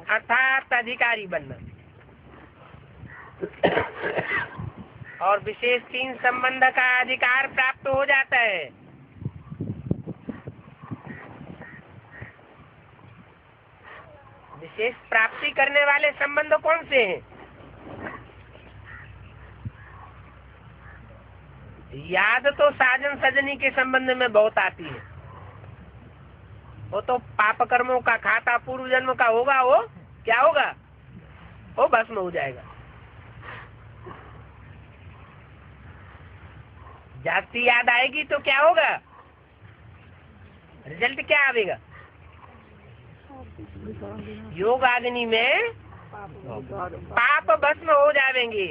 अर्थात अधिकारी बनना, और विशेष 3 संबंध का अधिकार प्राप्त हो जाता है। विशेष प्राप्ति करने वाले संबंध कौन से हैं? याद तो साजन सजनी के संबंध में बहुत आती है। वो तो पाप कर्मों का खाता पूर्व जन्म का होगा, वो क्या होगा? वो भस्म हो जाएगा। जाति याद आएगी तो क्या होगा? रिजल्ट क्या आएगा? योग अग्नि में पाप भस्म हो जाएंगे।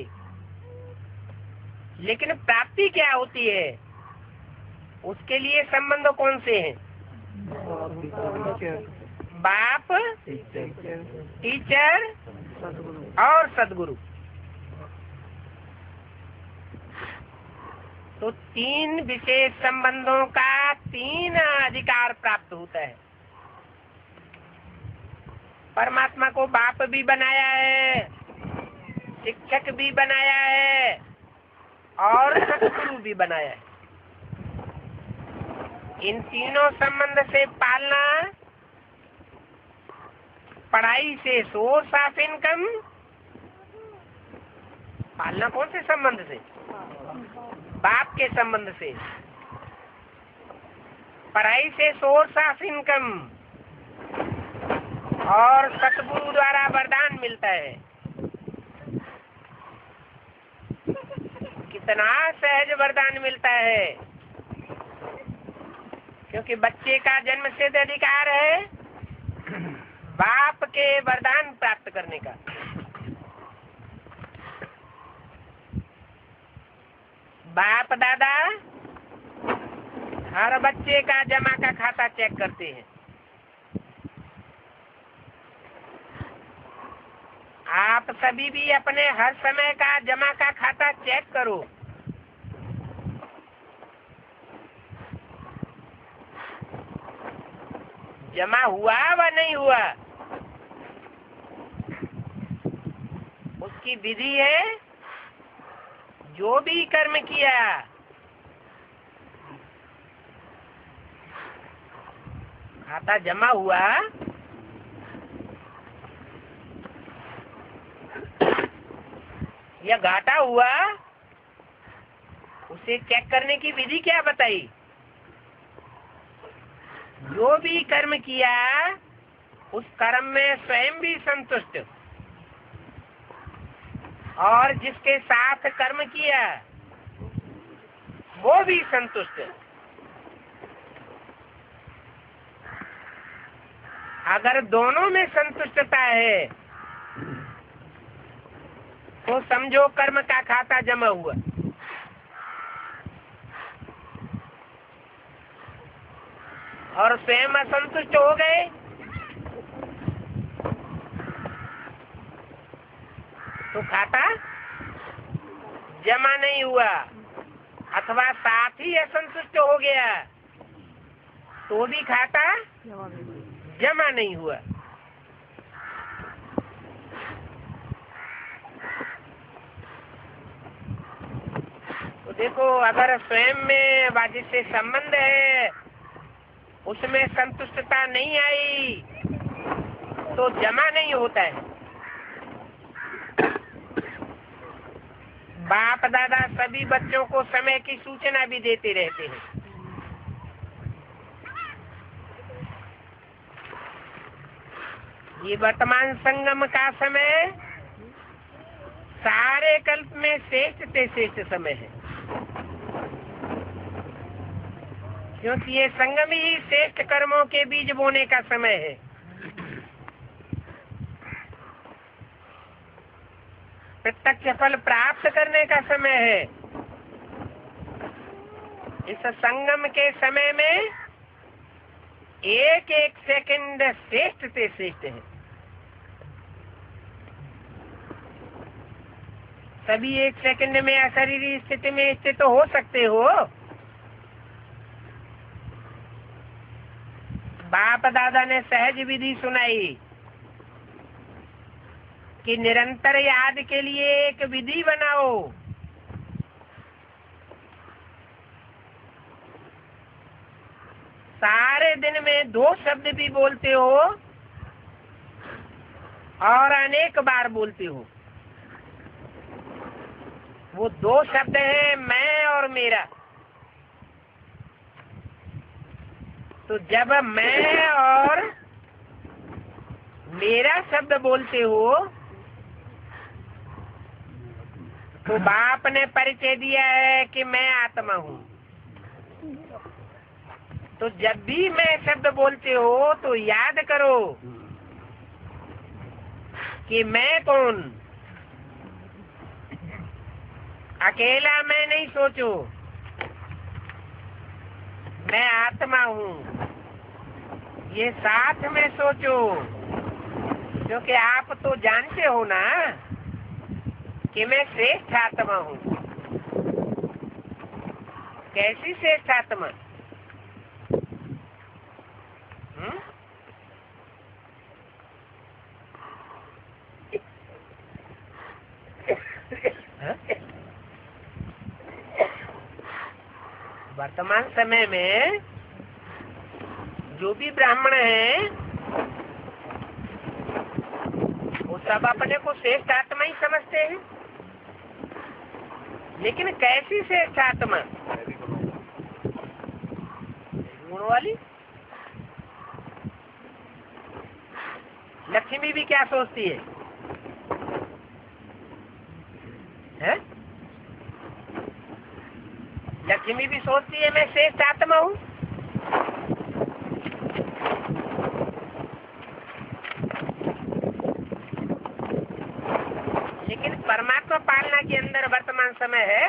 लेकिन प्राप्ति क्या होती है? उसके लिए संबंध कौन से हैं? बाप, टीचर और सदगुरु। तो 3 विशेष संबंधों का 3 अधिकार प्राप्त होता है। परमात्मा को बाप भी बनाया है, शिक्षक भी बनाया है और सदगुरु भी बनाया है। इन तीनों संबंध से पालना, पढ़ाई से सोर्स ऑफ इनकम। पालना कौन से संबंध से? बाप के संबंध से। पढ़ाई से सोर्स ऑफ इनकम और सतगुरु द्वारा वरदान मिलता है। कितना सहज वरदान मिलता है, क्योंकि बच्चे का जन्म सिद्ध अधिकार है बाप के वरदान प्राप्त करने का। बाप दादा हर बच्चे का जमा का खाता चेक करते हैं। आप सभी भी अपने हर समय का जमा का खाता चेक करो। जमा हुआ व नहीं हुआ, उसकी विधि है। जो भी कर्म किया, खाता जमा हुआ, या घाटा हुआ, उसे चेक करने की विधि क्या बताई? जो भी कर्म किया उस कर्म में स्वयं भी संतुष्ट, और जिसके साथ कर्म किया वो भी संतुष्ट। अगर दोनों में संतुष्टता है तो समझो कर्म का खाता जमा हुआ। और स्वयं असंतुष्ट हो गए तो खाता जमा नहीं हुआ, अथवा साथ ही असंतुष्ट हो गया तो भी खाता जमा नहीं हुआ। तो देखो, अगर स्वयं में जिससे संबंध है उसमें संतुष्टता नहीं आई तो जमा नहीं होता है। बाप दादा सभी बच्चों को समय की सूचना भी देते रहते हैं। ये वर्तमान संगम का समय सारे कल्प में श्रेष्ठ से श्रेष्ठ समय है, क्योंकि ये संगम ही श्रेष्ठ कर्मों के बीज बोने का समय है। प्रत्यक्ष फल प्राप्त करने का समय है। इस संगम के समय में एक एक सेकंड श्रेष्ठ से श्रेष्ठ है। सभी एक सेकंड में अशरीरी स्थिति में स्थित हो सकते हो। बाप दादा ने सहज विधि सुनाई कि निरंतर याद के लिए एक विधि बनाओ। सारे दिन में 2 शब्द भी बोलते हो और अनेक बार बोलते हो। वो 2 शब्द है मैं और मेरा। तो जब मैं और मेरा शब्द बोलते हो तो बाप ने परिचय दिया है कि मैं आत्मा हूँ। तो जब भी मैं शब्द बोलते हो तो याद करो कि मैं कौन। अकेला मैं नहीं सोचो, मैं आत्मा हूँ, ये साथ में सोचो। क्योंकि आप तो जानते हो ना कि मैं श्रेष्ठ आत्मा हूँ। कैसी श्रेष्ठ आत्मा? वर्तमान समय में जो भी ब्राह्मण हैं वो सब अपने को श्रेष्ठ आत्मा ही समझते हैं। लेकिन कैसी श्रेष्ठ आत्मा? गुण वाली। लक्ष्मी भी क्या सोचती है? लक्ष्मी भी सोचती है मैं श्रेष्ठ आत्मा हूँ। लेकिन परमात्मा पालना के अंदर वर्तमान समय है?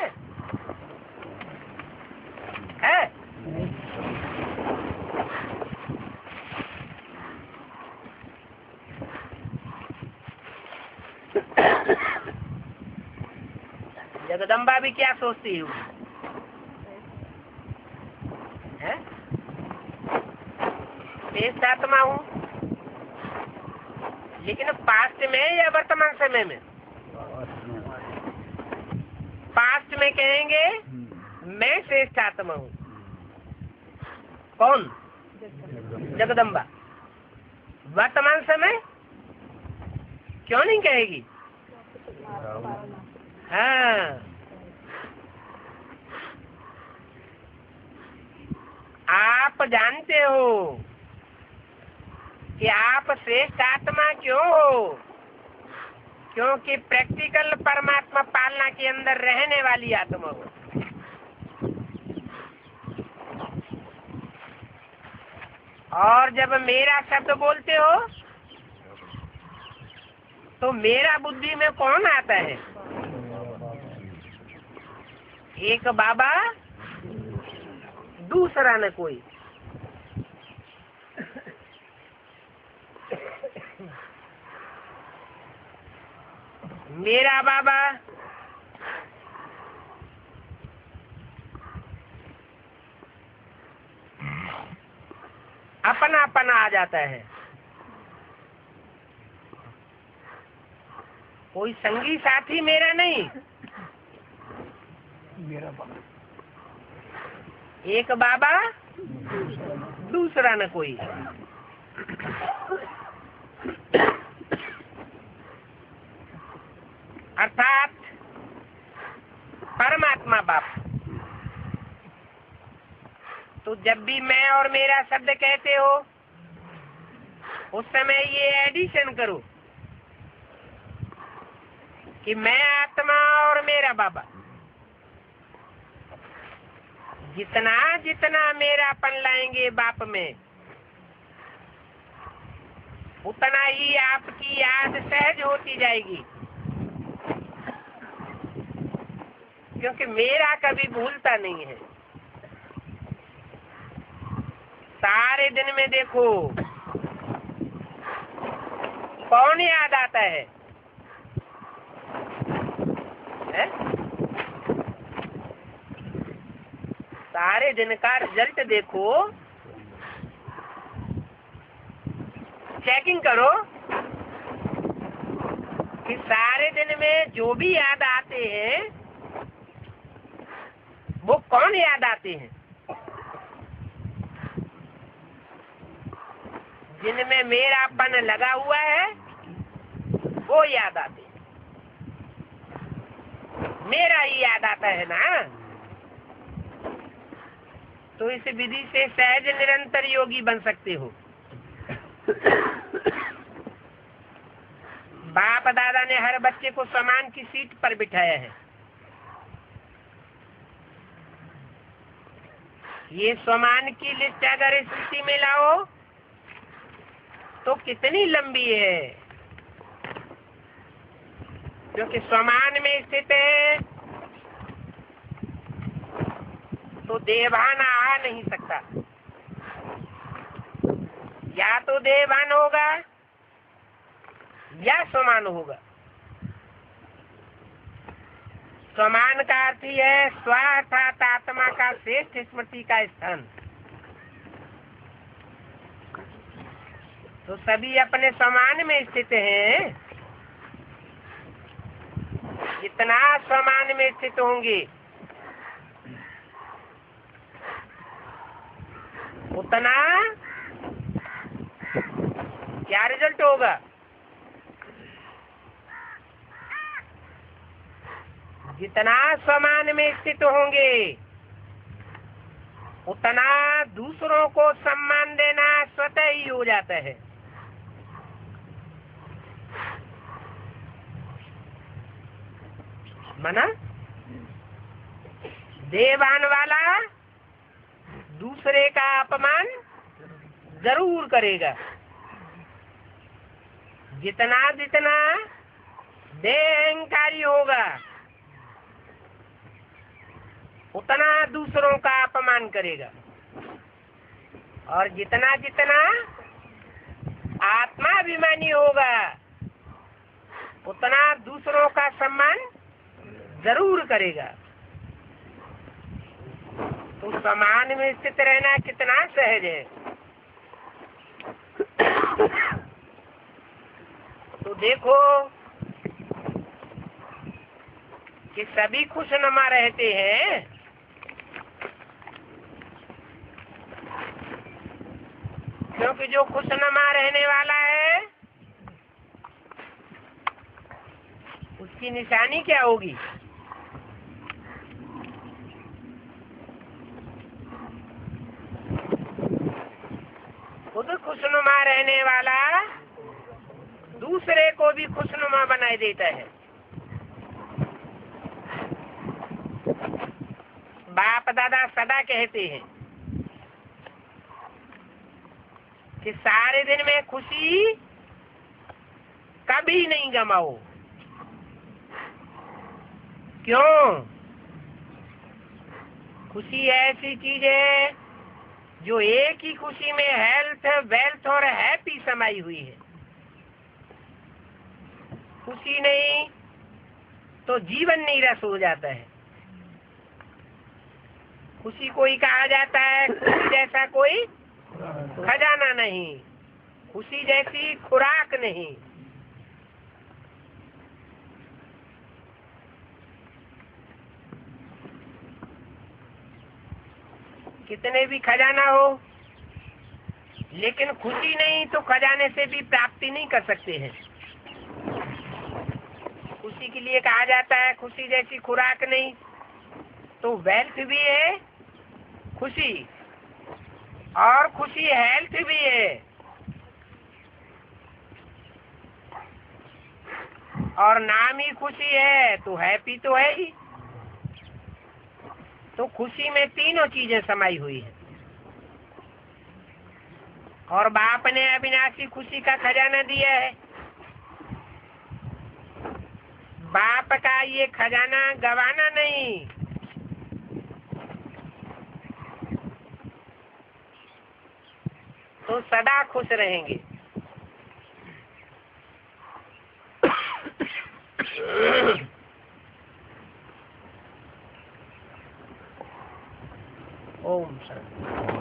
जगदम्बा भी क्या सोचती है? श्रेष्ठ आत्मा हूँ। लेकिन पास्ट में या वर्तमान समय में? पास्ट में कहेंगे मैं श्रेष्ठ आत्मा हूँ। कौन? जगदम्बा। वर्तमान समय क्यों नहीं कहेगी? हाँ, आप जानते हो कि आप श्रेष्ठ आत्मा क्यों हो? क्योंकि प्रैक्टिकल परमात्मा पालना के अंदर रहने वाली आत्मा हो। और जब मेरा शब्द बोलते हो तो मेरा बुद्धि में कौन आता है? एक बाबा, दूसरा न कोई। मेरा बाबा अपनापन आ जाता है। कोई संगी साथी मेरा नहीं, मेरा बाबा। एक बाबा, दूसरा न कोई। अर्थात परमात्मा बाप। तो जब भी मैं और मेरा शब्द कहते हो उस समय ये एडिशन करो कि मैं आत्मा और मेरा बाबा। जितना जितना मेरापन लाएंगे बाप में, उतना ही आपकी याद सहज होती जाएगी, क्योंकि मेरा कभी भूलता नहीं है। सारे दिन में देखो कौन याद आता है? सारे दिन का रिजल्ट देखो, चेकिंग करो कि सारे दिन में जो भी याद आते हैं वो कौन याद आते हैं? जिनमें मेरापन लगा हुआ है वो याद आते हैं। मेरा ही याद आता है ना। तो इस विधि से सहज निरंतर योगी बन सकते हो। बाप दादा ने हर बच्चे को समान की सीट पर बिठाया है। ये समान की लिस्ट अगर इस स्थिति में लाओ तो कितनी लंबी है, क्योंकि समान में स्थित है तो देवान आ नहीं सकता। या तो देवान होगा या समान होगा। समान का अर्थ ही है स्व अर्थात आत्मा का श्रेष्ठ स्मृति का स्थान। तो सभी अपने समान में स्थित हैं। जितना समान में स्थित होंगे उतना क्या रिजल्ट होगा? जितना समान में स्थित होंगे उतना दूसरों को सम्मान देना स्वतः ही हो जाता है। माना देवान वाला दूसरे का अपमान जरूर करेगा। जितना जितना देहंकारी होगा उतना दूसरों का अपमान करेगा, और जितना जितना आत्माभिमानी होगा उतना दूसरों का सम्मान जरूर करेगा। तो समान में स्थित रहना कितना सहज है। तो देखो कि सभी खुशनुमा रहते हैं, क्योंकि जो खुशनुमा रहने वाला है उसकी निशानी क्या होगी? खुद खुशनुमा रहने वाला दूसरे को भी खुशनुमा बनाए देता है। बाप दादा सदा कहते हैं कि सारे दिन में खुशी कभी नहीं गमाओ। क्यों? खुशी ऐसी चीज है जो एक ही खुशी में हेल्थ, वेल्थ और हैप्पी समाई हुई है। खुशी नहीं तो जीवन नीरस हो जाता है। खुशी कोई कहा जाता है, खुशी जैसा कोई खजाना नहीं, खुशी जैसी खुराक नहीं। कितने भी खजाना हो, लेकिन खुशी नहीं तो खजाने से भी प्राप्ति नहीं कर सकते हैं। खुशी के लिए कहा जाता है खुशी जैसी खुराक नहीं, तो वेल्थ भी है खुशी, और खुशी हेल्थ भी है, और नाम ही खुशी है तो हैप्पी तो है ही। तो खुशी में तीनों चीजें समाई हुई है। और बाप ने अविनाशी खुशी का खजाना दिया है। बाप का ये खजाना गवाना नहीं, तो सदा खुश रहेंगे। ओम शांति।